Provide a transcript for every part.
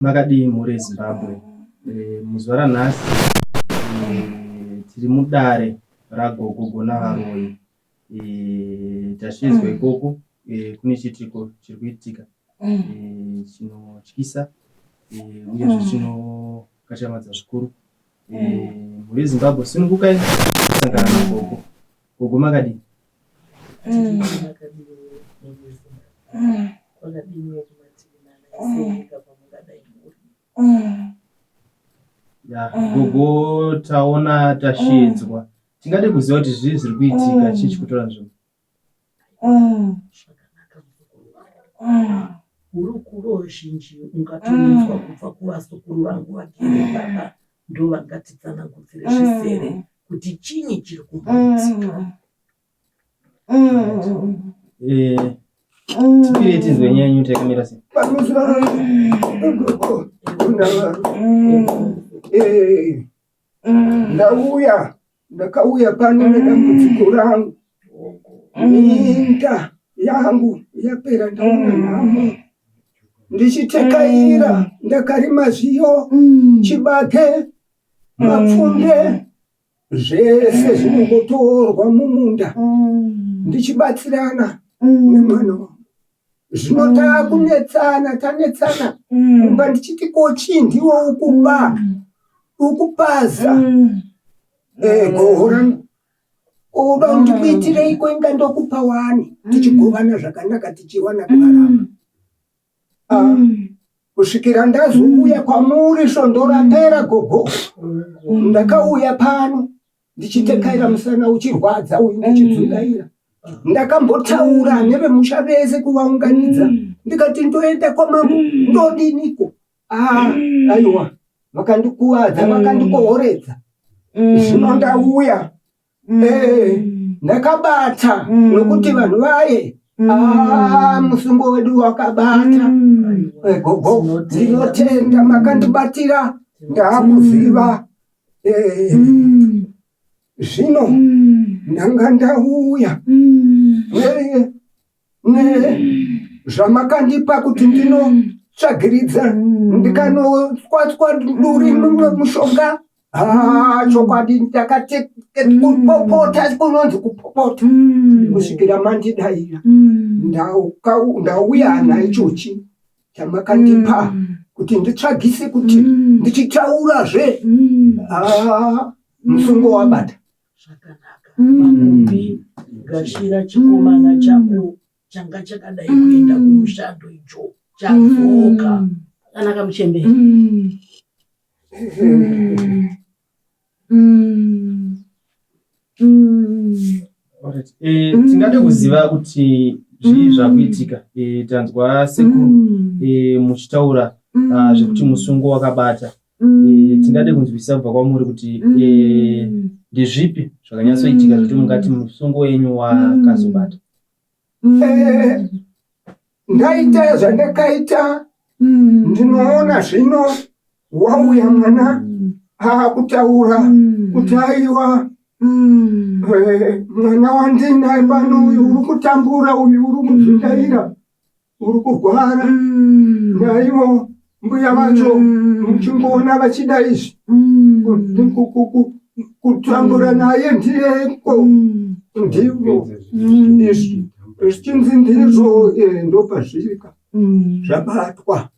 Makadii mhuri yeZimbabwe? Muzuva ranhasi tiri mudare ragogo navaroi. Tashedzwa ikoko kune chitiko chiri kuitika chinotyisa uyezve chinokashamadza zvikuru. Mhuri yeZimbabwe sunungukai kusangana nagogo. Gogo makadii? Gogo taona tashedzwa, tingade kuziva kuti zvii zviri kuitika, chii chikutora nzvimbo? Hurukuro zhinji ungatonzwa kubva kuvazukuru vangu vagere baba ndo vangatitsanangudzire zvisere kuti chinyi chiri kumboitika. Tipire tinzwe nyaya yenyu takamira sei? Ndakauya pano nedambudziko rangu. Minda yangu yapera, ndaona nhamo. Ndichitekaira ndakarima zviyo, chibage, mapfunde, zvese zvinongotorwa mumunda. Ndichibatsirana nemwana wangu. Zvino tanetsana kumba ndichiti kochi ndiwo ukupaza gohora uda ndikuitirei kwenga ndokupa wani tichigovana zvakanaka tichiwana kurarama. Kusvikira ndazouya kwamuri svondo rapera gogo, ndakauya pano ndichitekaira musana uchirwadza uyu ndichidzungaira. Ndakambotaura nevemusha vese kuvaunganidza ndikati ndoenda kwamambo ndodiniko. Aiwa, vakandikuwadza vakandikohoredza. Zvino ndauya ndakabata nokuti vanhu vaye musungo wedu wakabata. Gogo ndinotenda makandibatira, ndakuziva. Zvino ndanga ndauya zvamakandipa kuti ndinotsvagiridza ndikanotswatswa duri mushonga. Chokwadi ndakatepopota kunonzi kupopota kusvikira mandidaira. Ndauya naichochi chamakandipa kuti nditsvagise kuti ndichitaurazve. Musungo wabata. Zvakanaka. Mamumbi gashira chikomana chako changa chakadai kuenda kumushando icho chadzoka. Zvakanaka muchemberi. Tingade kuziva kuti zvii zvakuitika. Tanzwa sekuru muchitaura zvekuti musungo wakabata. Tingade kunzwisisa kubva kwamuri kuti ndezvipi zvakanyatsoitika zvekuti mungati musungo wenyu wakazobata. Ndaita zvandakaita. Ndinoona zvino wauya mwana akutaura kuti aiwa mwana wandinaye pano uyu uri kutambura, uyu uri kudzungaira, uri kurwara. Naivo mbuya vacho muchingoona vachida izvi kutambura naye ndiyeko. Ndivo zvichinzi ndizvo ndopazvika zvabatwa.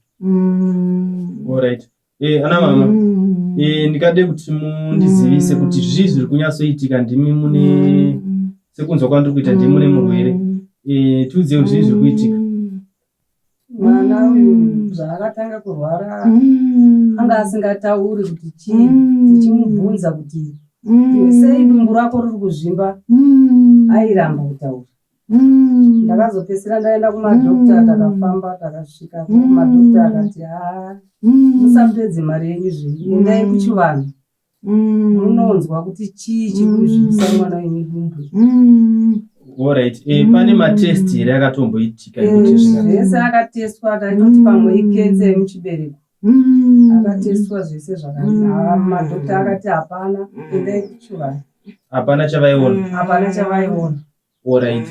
Alright. Ana mama, ndikade kuti mundizivise kuti zvii zviri kunyatsoitika. Ndimi mune sekunzwa kwandiri kuita, ndimi mune murwere. Tiudziwe zvii zviri kuitika. Mwana uyu zvaakatanga kurwara anga asingatauri kuti chii. Tichimubvunza kuti iwe sei dumbu rako riri kuzvimba, airamba kutaura. Ndakazopedzisira ndaenda kumadhokita, takafamba takasvika kumadhokita akati musapedze mari yenyu zviri, endai kuchivanhu munonzwa kuti chii chiri kuzvimisa mwana wenyu dumbu. Alright. Pane matesti here akatomboitika zvese akatestwa, taitoti pamwe iketse yemuchibereko. Akatestwa zvese zvakanaka. Madhokita akati hapana, endai kuchivanhu. Hapana chavaiona. Hapana chavaiona. Alright.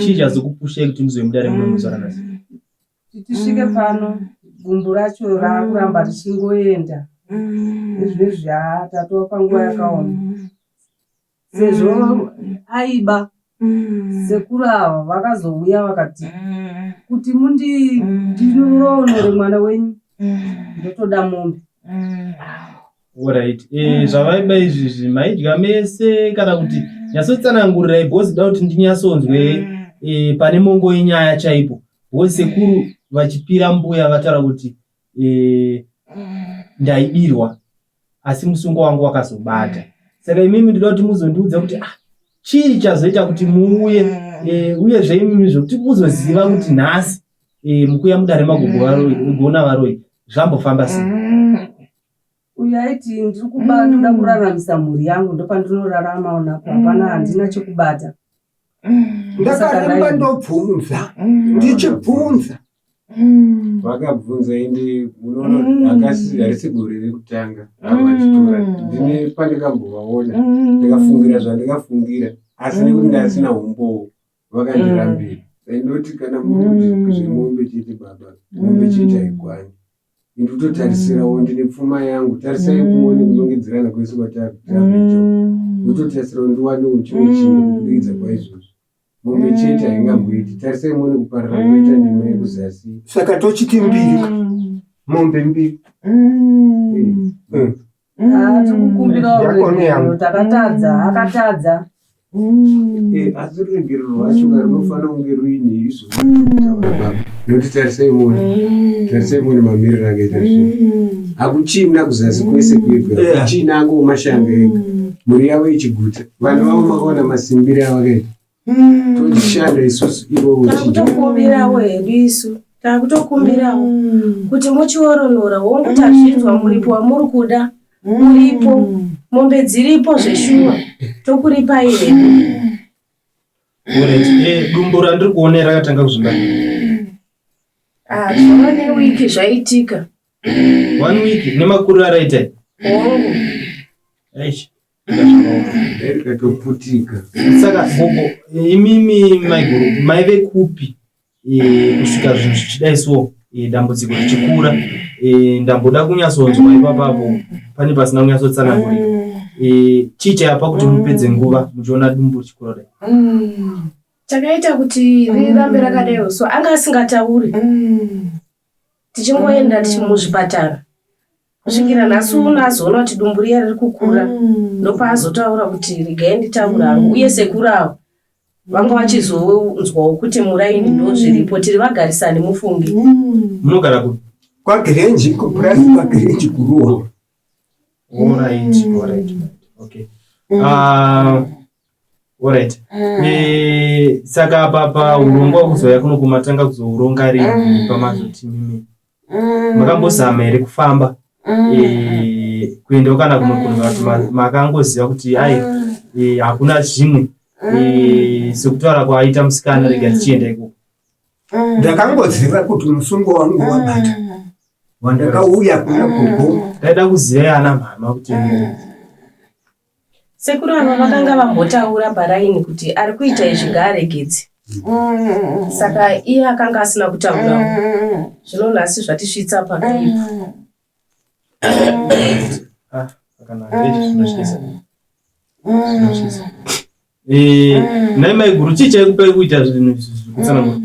Chii chazokupushai kuti muzoe mudare muno muzuva ranhasi? Tisvike pano gumbu racho rakuramba richingoenda. Izvezvi tatova panguva yakaoma. Sezvo aiba sekuru ava vakazouya vakati kuti ndinoronore mwana wenyu ndotoda mombe. Alright. Zvavaiba izvi maidya mese kana kuti nyatsotsanangurirai bhosi da kuti ndinyatsonzwe pane mongo yenyaya chaipo. Bhosi sekuru vachipira mbuya vataura kuti ndaibirwa asi musungo wangu wakazobata. Saka imimi ndoda kuti muzondiudza kuti chii chazoita kuti muuye uyezve imimi zvokuti muzoziva kuti nhasi mukuya mudare magona varoi zvambofamba sei. Uyu aiti ndiri kubata ndoda kuraramisa mhuri yangu ndopandinorarama napo hapana handina chekubata. Ndakaramba ndobvunza ndichibvunza vakabvunza ende unoona harisi gore rekutanga avachitora ndine pandikambovaona ndikafungira zvandikafungira asi nekuti ndasina umbowo vakandirambira. Ndoti kana muri zvemombe chete baba mombe chete haigwani ndototarisirawo ndine pfuma yangu tarisai kuone kunongedzerana kwese kwatakuita ndototarisirawo ndiwanewo chimwe chinhu kubudikidza kwaizvozvo. Mombe chete haingamboiti tarisai muone kuparara kuita ndima yekuzasi. Saka tochiti mbiri mombe mbiri. Tikukumbirawo takatadza akatadza. Asi rugero rwacho rinofanira kunge ruine izvo nokuti tarisai muone mamiriro akaita zvino hakuchina kuzasi kwese kwega kuchina angowo mashanga ega mhuri yavo ichiguta vanhu vavo makaona masimbiri avo akaita tochishanda isusu ivowo takutokumbirawo hedu isu takutokumbirawo kuti muchioronora wonguti hazvinzwa muripo wamuri kuda muripo mombe dziripo zveshuwa tokuripai hedu. Dumbu randiri kuona rakatanga kuzvimba. Zvava newiki zvaitika. 1 week nemakuru araita. Hongu. Eish. Rikatoputika. Saka gogo imimi maiguru maive kupi kusvika zvinhu zvichidai so dambudziko richikura ndamboda kunyatsonzwa ipapapo pane pasina kunyatsotsanangurika. Chii chaipa kuti mupedze nguva muchiona dumbu richikura dai? Chakaita kuti rirambe rakadai so anga asingatauri. Tichingoenda muzvipatara kusvikira nhasi uno azoona kuti dumbu riya riri kukura ndopaazotaura kuti regai nditaura hangu uye sekuru avo vanga vachizonzwawo kuti muraini ndo zviripo tiri vagarisane mufungi. Munogara kuti kwagirenji kupurasi kwagirenji kuruwa. Alright. Okay. Alright. Saka papa urongwa kuzoya kuno kumatanga kuzouronga rini pamazoti mimi. Makambozama here kufamba kuenda kana kunokunwa makangoziva kuti hakuna zvimwe sekutaura kwaaita musikana rega tichienda ikoko. Ndakangoziva kuti musungo wangu wabata ndakauya kuna gogo ndaida kuziva ana mama kuti sekuru ava vakanga vambotaura bharaini kuti ari kuita izvi ngaaregedze. Saka iye akanga asina kutaurawo zvino nhasi zvatisvitsa pakaipa. nai maiguru chii chaikupai kuita zvinhu zvekutsanangura?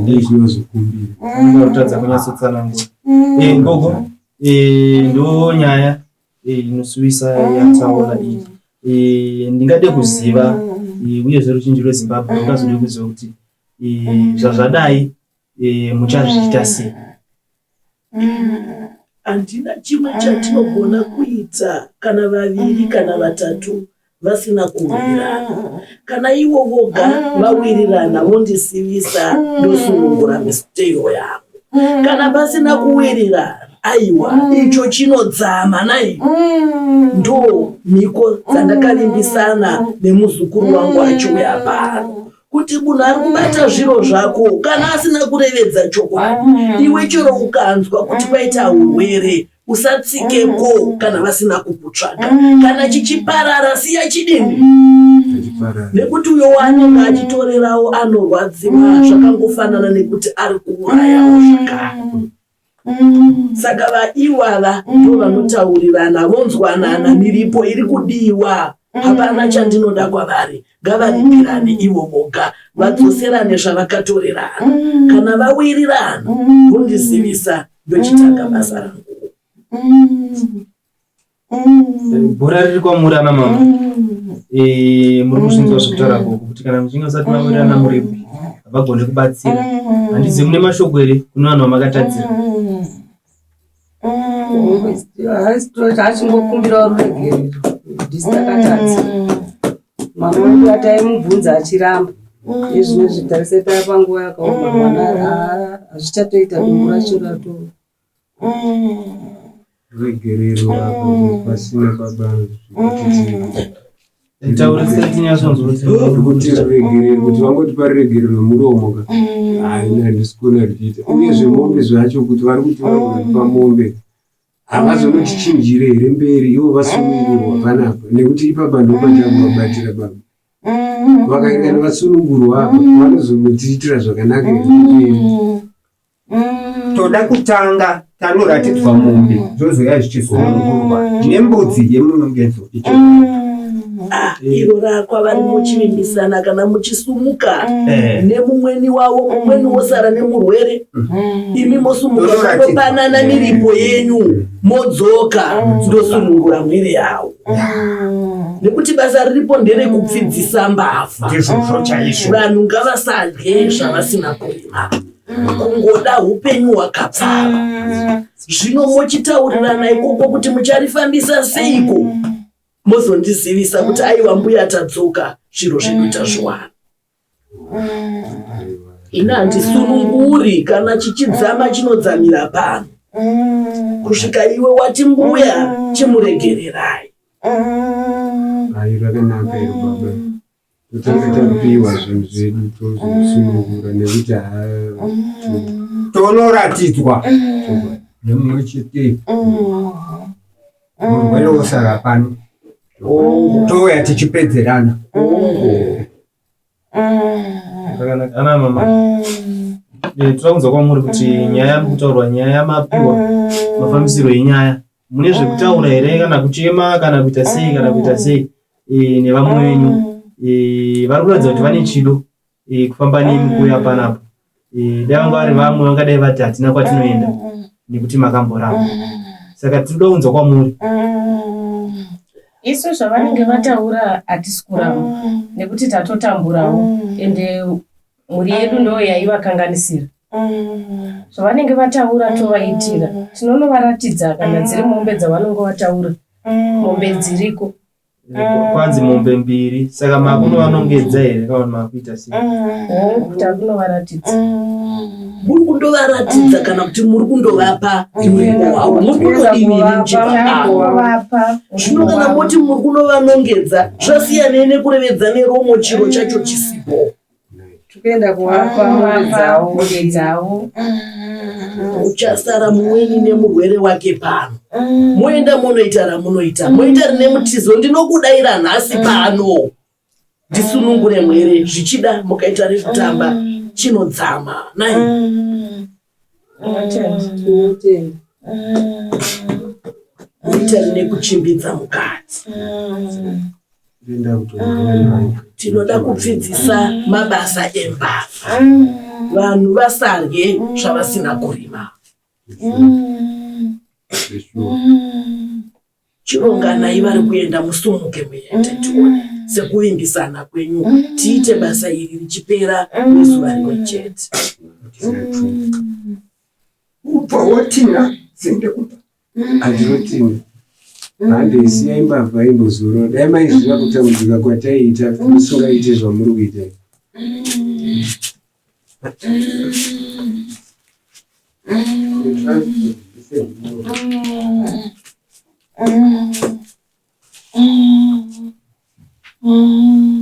Ndozvokumbira kunyatsotsanangura gogo ndo nyaya inosuvisa yataona iyi. Ndingade kuziva uyezve ruzhinji rweZimbabwe rungazode kuziva kuti zvazvadai muchazviita sei. Handina chimwe chatinogona kuita kana vaviri kana vatatu vasina kuwirirana. Kana ivo voga vawirirana vondisivisa ndosunungura misteyo yangu. Kana pasina kuwirirana aiwa icho chinodzama nai ndo mhiko dzandakalimbisana nemuzukuru wangu achiuya pano kuti munhu ari kubata zviro zvako kana asina kurevedza chokwadi. Iwe chero ukanzwa kuti kwaita urwere usatsikeko kana vasina kukutsvaka. Kana chichiparara siya chidini, nekuti uyo wanenge achitorerawo anorwadziwa zvakangofanana nekuti ari kuurayawo zvakare. Saka vaiwava ndo vanotaurirana vonzwanana miripo iri kudiwa. Hapana chandinoda kwavari, ngavaripirane ivo voga vadzoserane zvavakatorerana. Kana vawirirana vondizivisa ndochitanga basa rangu. Bhora riri kwamuri ana mama. Muri kuzvinzwa zvekutaura koko kuti kana muchinge musati mawirirana muripo havagone kubatsira. Handizivi mune mashoko here kune vanhu vamakatadzira. Achingokumbira ruregerero ndisitakatadza. Mama wangu ataimubvunza achiramba. Izvino zvitarise panguva yakaoma mwana hazvichatoita dumbu racho rato. Ruregerero apo pasina babanzi. Kuti ruregerero kuti vangoti paruregerero muromo haina ndisikona richiita. Uyezve mombe zvacho kuti vari kuti varikupa mombe havazonoti chinjire here mberi ivo vasunungurwa panapa nekuti ipapa ndopatanga vabatira baba. Vakaingana vasunungurwa apa vanozotiitira zvakanaka here. Toda kutanga tanoratidzwa mombe zvozoya zvichisunungurwa nembudzi yemunongedzo icho. Iro rakwa vari muchivimbisana kana muchisumuka nemumweni wavo, mumweni wosara nemurwere, imi mosumuka mopanana miripo yenyu modzoka ndosunungura mwiri yavo. Nekuti basa riripo nderekupfidzisa mbavha. Vanhu ngavasadye zvavasina kurima, kungoda upenyu hwakapfava. Zvino mochitaurirana ikoko kuti mucharifambisa seiko, mozondizivisa kuti aiwa mbuya tadzoka zviro zvedu tazviwana. Ina handisununguri kana chichidzama chinodzamira pano. Kusvika iwe wati mbuya chimuregererai. Hai rakanaka iro baba. Totanga tapiwa zvinhu zvedu tozosunungura nekuti tonoratidzwa nemumwe chete murwere wosara pano touya tichipedzerana. Ana mama, tirakunzwa kwamuri kuti nyaya mukutaurwa nyaya yamapiwa mafambisiro enyaya mune zvekutaura here kana kuchema kana kuita sei kana kuita sei nevamwe venyu vari kuratidza kuti vane chido kufamba nemi kuuya panapa. Dai vanga vari vamwe vangadai vati hatina kwatinoenda nekuti makamboramba. Saka tinoda kunzwa kwamuri. Isu zvavanenge vataura hatisi kuramba nekuti tatotamburawo ende muri yedu ndo yaivakanganisira. Zvavanenge vataura tovaitira, tinonovaratidza kana dziri mombe dzavanenge vataura, mombe dziriko. Kwanzi mombe mbiri, saka makuno vanongedza here kana makuita sei? Kuti akunovaratidza. Muri kundovaratidza kana kuti muri kundovapa muripo wavo, muri kundodini nechipapa. Zvino kana moti muri kunovanongedza zvasiyana nekurevedza neromo chiro chacho chisipo. Tukaenda kuvapa mombe dzavo. Uchasara mumweni nemurwere wake pano. Moenda monoita ramunoita, moita rine mutizo ndinokudaira nhasi pano ndisunungure mwere, zvichida mukaita rekutamba chinodzama nai. Moita rine kuchimbidza mukati. Tinoda kupfidzisa mabasa embavha, vanhu vasarye zvavasina kurima. Chironganai vari kuenda musumuke muende tione sekuvimbisana kwenyu tiite basa iri richipera nezuva rimwe chete. Ubvawo tina zinde kupa handinotina handeisiya imbavha imbozoro dai maiziva kutambudzika kwataiita musingaite zvamuri kuita.